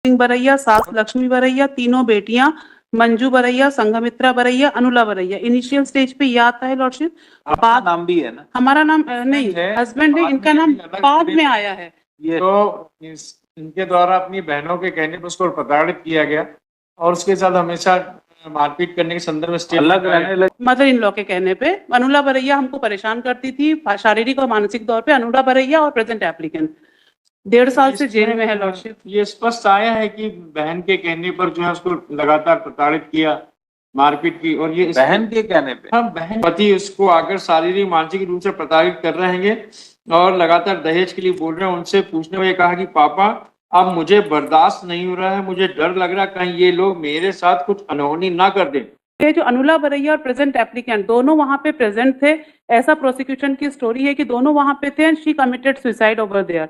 सिंह बरैया, सास लक्ष्मी बरैया, तीनों बेटियां मंजू बरैया, संघमित्रा बरैया, अनुला बरैया। इनिशियल स्टेज पे ये आता है लॉर्डशिप। आपका नाम भी है ना? हमारा नाम नहीं, हस्बैंड है, इनका नाम बाद में आया है। ये तो इनके द्वारा अपनी बहनों के कहने पर उसको प्रताड़ित किया गया और उसके साथ हमेशा मारपीट करने के संदर्भ में अलग रहने लगे। मदर इन लॉ के कहने पे अनुला बरैया हमको परेशान करती थी शारीरिक और मानसिक तौर पे। अनुला बरैया और प्रेजेंट एप्लीकेंट 1.5 साल से जेल में है लॉर्डशिप। ये स्पष्ट आया है कि बहन के कहने पर जो है उसको लगातार प्रताड़ित किया, मारपीट की। और ये बहन के कहने पे? हाँ, बहन पति उसको आकर शारीरिक मानसिक रूप से प्रताड़ित कर रहे हैं और लगातार दहेज के लिए बोल रहे हैं। उनसे पूछने में ये कहा कि पापा अब मुझे बर्दाश्त नहीं हो रहा है, मुझे डर लग रहा है कहीं ये लोग मेरे साथ कुछ अनहोनी ना कर दें। ये जो अनुला बरैया और प्रेजेंट एप्लीकेंट दोनों वहां पे प्रेजेंट थे, ऐसा प्रोसिक्यूशन की स्टोरी है कि दोनों वहां पे थे and she committed suicide over there.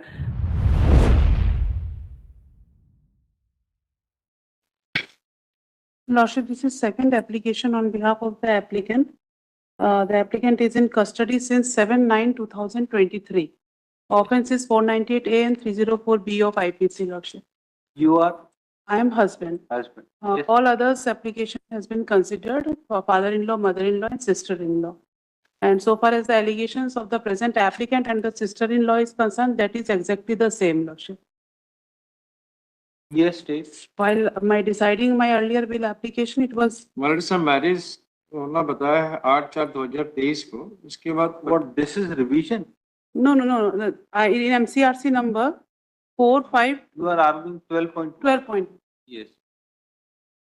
Lordship, this is second application on behalf of the applicant. The applicant is in custody since 7/9/2023. Offence is 498A and 304B of IPC, Lordship. You are I am husband. husband. Yes. All others application has been considered for father-in-law, mother-in-law and sister-in-law. And so far as the allegations of the present applicant and the sister-in-law is concerned, that is exactly the same, Lordship. Yes, state. While my deciding my earlier bill application, it was marriage होना बताया है 8/4/2023 को। उसके बाद What this is revision? no. In MCRC number 45 You are arguing 12.2. 12 point. Yes.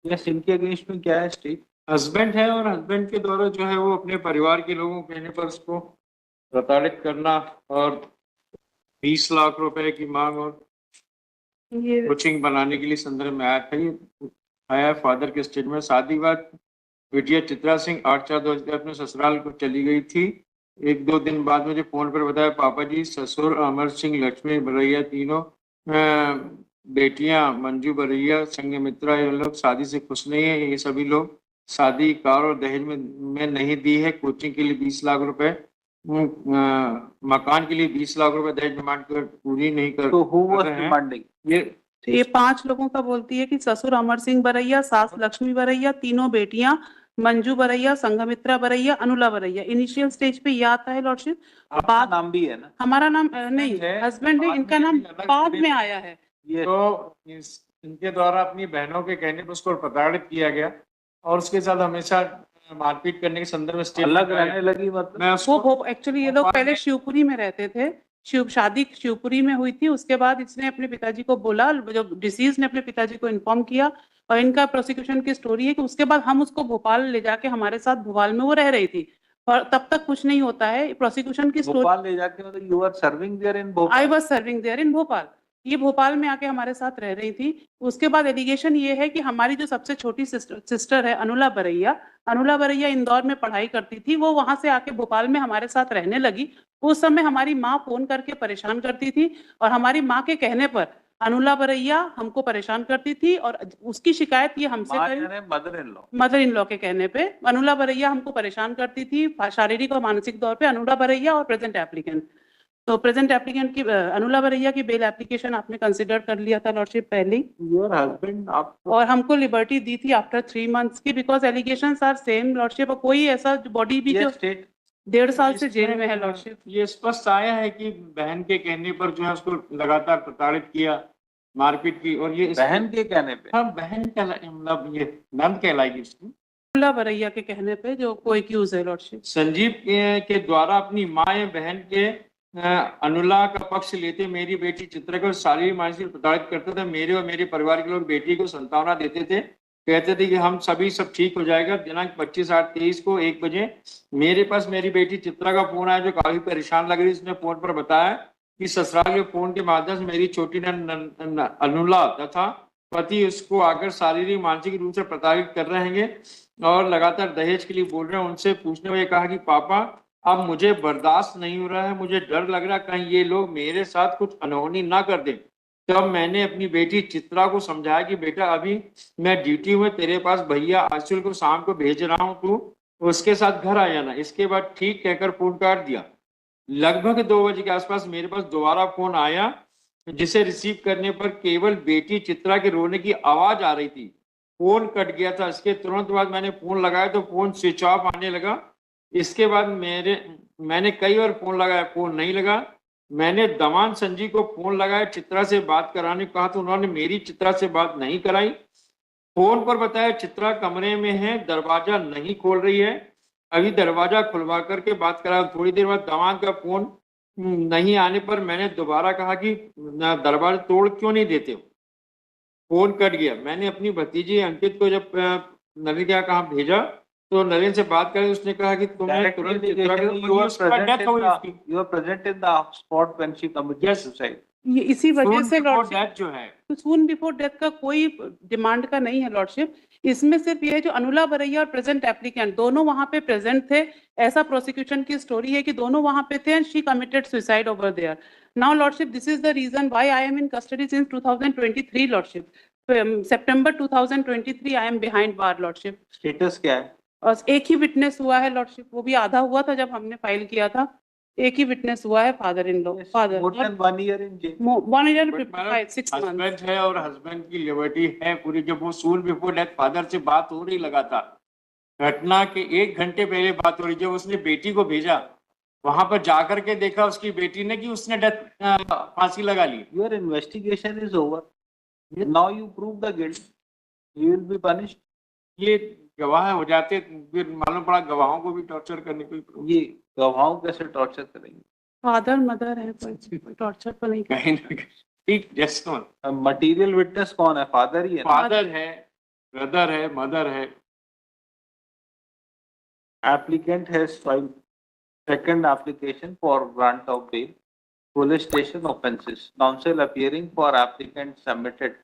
Yes, इनके against में क्या है स्टेट? हस्बैंड है और हस्बैंड के द्वारा जो है वो अपने परिवार के लोगों के कहने पर उसको प्रताड़ित करना और 20 लाख रुपए की मांग और ये कोचिंग बनाने के लिए संदर्भ में आया था। ये आया फादर के स्टेटमेंट। शादी बाद बिटिया चित्रा सिंह 8/4/2023 अपने ससुराल को चली गई थी। 1-2 दिन बाद मुझे फोन पर बताया पापा जी ससुर अमर सिंह लक्ष्मी बरैया, तीनों बेटियां मंजू बरैया, संघमित्रा, ये लोग शादी से खुश नहीं है। ये सभी लोग शादी कार और दहेज में नहीं दी है। कोचिंग के लिए 20 लाख रुपए, मकान के लिए 20 लाख रुपए दहेज डिमांड कर पूरी नहीं कर So who was कर रहे हैं। demanding? ये 5 लोगों का बोलती है कि ससुर अमर सिंह बरैया, सास लक्ष्मी बरैया, तीनों बेटियां मंजू बरैया, संघमित्रा बरैया, अनुला बरैया। इनिशियल स्टेज पे ये आता है लॉर्डशिप। आपका नाम भी है ना? हमारा नाम नहीं, हस्बैंड है, इनका नाम बाद में आया है। Yes. तो इनके द्वारा अपनी बहनों के कहने पर उसको प्रताड़ित किया गया और उसके साथ हमेशा मारपीट करने के संदर्भ में अलग रहने लगी मतलब? मैं उसको वो एक्चुअली ये लोग पहले शिवपुरी में रहते थे। शादी शिवपुरी में हुई थी। उसके बाद इसने अपने पिताजी को बोला, जो डिसीज ने अपने पिताजी को इन्फॉर्म किया और इनका प्रोसिक्यूशन की स्टोरी है कि उसके बाद हम उसको भोपाल ले जाके हमारे साथ भोपाल में वो रह रही थी और तब तक कुछ नहीं होता है। प्रोसिक्यूशन की स्टोरी भोपाल ले जाके मतलब you are serving there in Bhopal? I was serving there in Bhopal. ये भोपाल में आके हमारे साथ रह रही थी। उसके बाद एलिगेशन ये है कि हमारी जो सबसे छोटी सिस्टर है अनुला बरैया इंदौर में पढ़ाई करती थी। वो वहां से आके भोपाल में हमारे साथ रहने लगी। उस समय हमारी माँ फोन करके परेशान करती थी और हमारी माँ के कहने पर अनुला बरैया हमको परेशान करती थी और उसकी शिकायत ये हमसे करी। मदर इन लॉ के कहने पे अनुला बरैया हमको परेशान करती थी शारीरिक और मानसिक तौर पे। अनुला बरैया और प्रेजेंट एप्लीकेंट, तो प्रेजेंट एप्लीकेंट की अनुला बरैया की बेल एप्लीकेशन आपने कंसिडर कर लिया था लॉर्डशिप पहले, योर हस्बैंड आप और हमको लिबर्टी दी थी आफ्टर 3 months की, because allegations are same lordship. और कोई ऐसा बॉडी भी जो 1.5 साल से जेल में है लॉर्डशिप। ये स्पष्ट आया है कि बहन के कहने पर जो है उसको लगातार प्रताड़ित किया, मारपीट की। और ये बहन के कहने पे? हाँ, बहन का मतलब ये नंद कहलाएगी उसकी। अनुला बरैया के कहने पे जो कोई एक्यूज है लॉर्डशिप। संजीव के द्वारा अपनी माँ या बहन के अनुला का पक्ष लेते मेरी बेटी चित्रा को शारीरिक मानसिक प्रताड़ित करते थे। मेरे और मेरे परिवार के लोग बेटी को सांत्वना देते थे, कहते थे कि हम सभी सब ठीक हो जाएगा। दिनांक 25/8/23 को 1 बजे मेरे पास मेरी बेटी चित्रा का फोन आया जो काफी परेशान लग रही। उसने फोन पर बताया कि ससुराल के फोन के माध्यम से मेरी छोटी अनुला तथा पति उसको आकर शारीरिक मानसिक रूप से प्रताड़ित कर रहे हैं और लगातार दहेज के लिए बोल रहे हैं। उनसे पूछने में कहा कि पापा अब मुझे बर्दाश्त नहीं हो रहा है, मुझे डर लग रहा है कहीं ये लोग मेरे साथ कुछ अनहोनी ना कर दें। तब मैंने अपनी बेटी चित्रा को समझाया कि बेटा अभी मैं ड्यूटी में तेरे पास भैया आशुल को शाम को भेज रहा हूँ, तू उसके साथ घर आ जाना। इसके बाद ठीक कहकर फोन काट दिया। लगभग 2 बजे के आसपास मेरे पास दोबारा फोन आया जिसे रिसीव करने पर केवल बेटी चित्रा के रोने की आवाज आ रही थी। फोन कट गया था। इसके तुरंत बाद मैंने फोन लगाया तो फोन स्विच ऑफ आने लगा। इसके बाद मैंने कई बार फोन लगाया, फोन नहीं लगा। मैंने दमान संजी को फोन लगाया चित्रा से बात कराने को कहा तो उन्होंने मेरी चित्रा से बात नहीं कराई। फोन पर बताया चित्रा कमरे में है, दरवाजा नहीं खोल रही है, अभी दरवाजा खुलवा करके बात करा। थोड़ी देर बाद दमान का फोन नहीं आने पर मैंने दोबारा कहा कि दरवाजा तोड़ क्यों नहीं देते हो। फोन कट गया। मैंने अपनी भतीजी अंकित को जब नलिन के यहाँ कहा भेजा तो नलिन से बात करी, उसने कहा कि तुम्हें तुरंत चित्रा डेथ हो गई। You were present in the spot when she committed Yes. suicide. ये इसी वजह से लॉर्डशिप डेथ जो है सून बिफोर डेथ का कोई डिमांड का नहीं है लॉर्डशिप। इसमें सिर्फ ये है जो अनुला बरैया और प्रेजेंट एप्लीकेंट दोनों वहां पे प्रेजेंट थे। ऐसा प्रोसिक्यूशन की स्टोरी है कि दोनों वहां पे थे and she committed suicide over there. Now lordship, this is the reason why I am in custody since 2023 lordship. September 2023 I am behind bar lordship. Status क्या है? और एक ही विटनेस हुआ है लॉर्डशिप, वो भी आधा हुआ था जब हमने फाइल किया था। एक ही विटनेस हुआ है, father in law, father. More than 1 year in jail. 1 year But 55 6 months। Husband है और हस्बैंड की लिबर्टी है पूरी। जब वो सून बिफोर डेथ फादर से बात हो रही लगातार, घटना के 1 घंटे पहले बात हो रही, जब उसने बेटी को भेजा वहां पर जाकर के देखा उसकी बेटी ने कि उसने डेथ फांसी लगा ली। Your investigation is over. Now you prove the guilt. You will be punished. ये गवाह हो जाते फिर मालूम पड़ा गवाहों को भी टॉर्चर करने को। ये गवाहों कैसे टॉर्चर करेंगे? फादर मदर है, कोई टॉर्चर तो नहीं कहीं ना कहीं ठीक। जस्ट मटीरियल विटनेस कौन है? फादर ही है ना? फादर है, ब्रदर है, मदर है। Applicant has filed second application for grant of bail. Police station offences. Counsel appearing for applicant submitted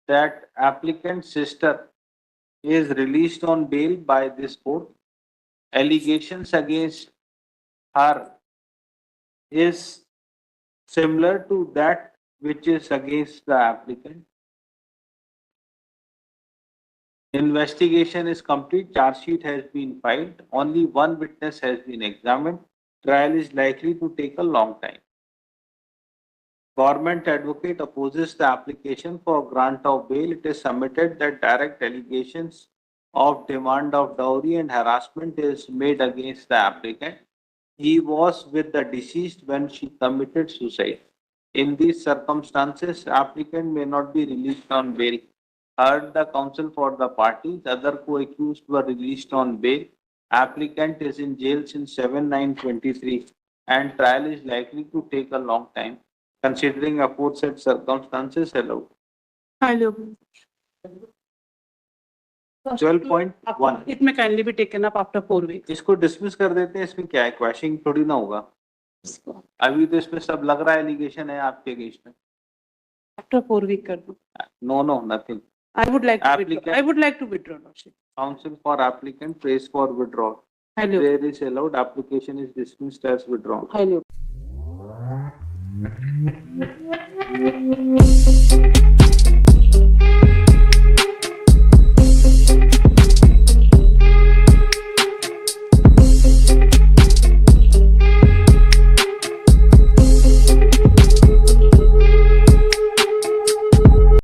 that applicant's sister is released on bail by this court. Allegations against her is similar to that which is against the applicant. Investigation is complete. Charge sheet has been filed. Only one witness has been examined. Trial is likely to take a long time. Government advocate opposes the application for grant of bail. It is submitted that direct allegations of demand of dowry and harassment is made against the applicant. He was with the deceased when she committed suicide. In these circumstances, applicant may not be released on bail. Heard the counsel for the parties. Other co-accused were released on bail. Applicant is in jail since 7/9/23 and trial is likely to take a long time. Considering aforesaid circumstances allowed. Hello. 12.1. It may kindly be taken up after 4 weeks. इसको dismiss कर देते हैं। इसमें क्या है? क्वैशिंग थोड़ी ना होगा। अभी तो इसमें सब लग रहा है एलिगेशन है आपके अगेंस्ट में। After 4 weeks कर दो। No, nothing. I would like to Applicant- withdraw. I would like to withdraw, Lordship. Counsel for applicant prays for withdrawal. Hello. There is allowed. Application is dismissed as withdrawn. Hello.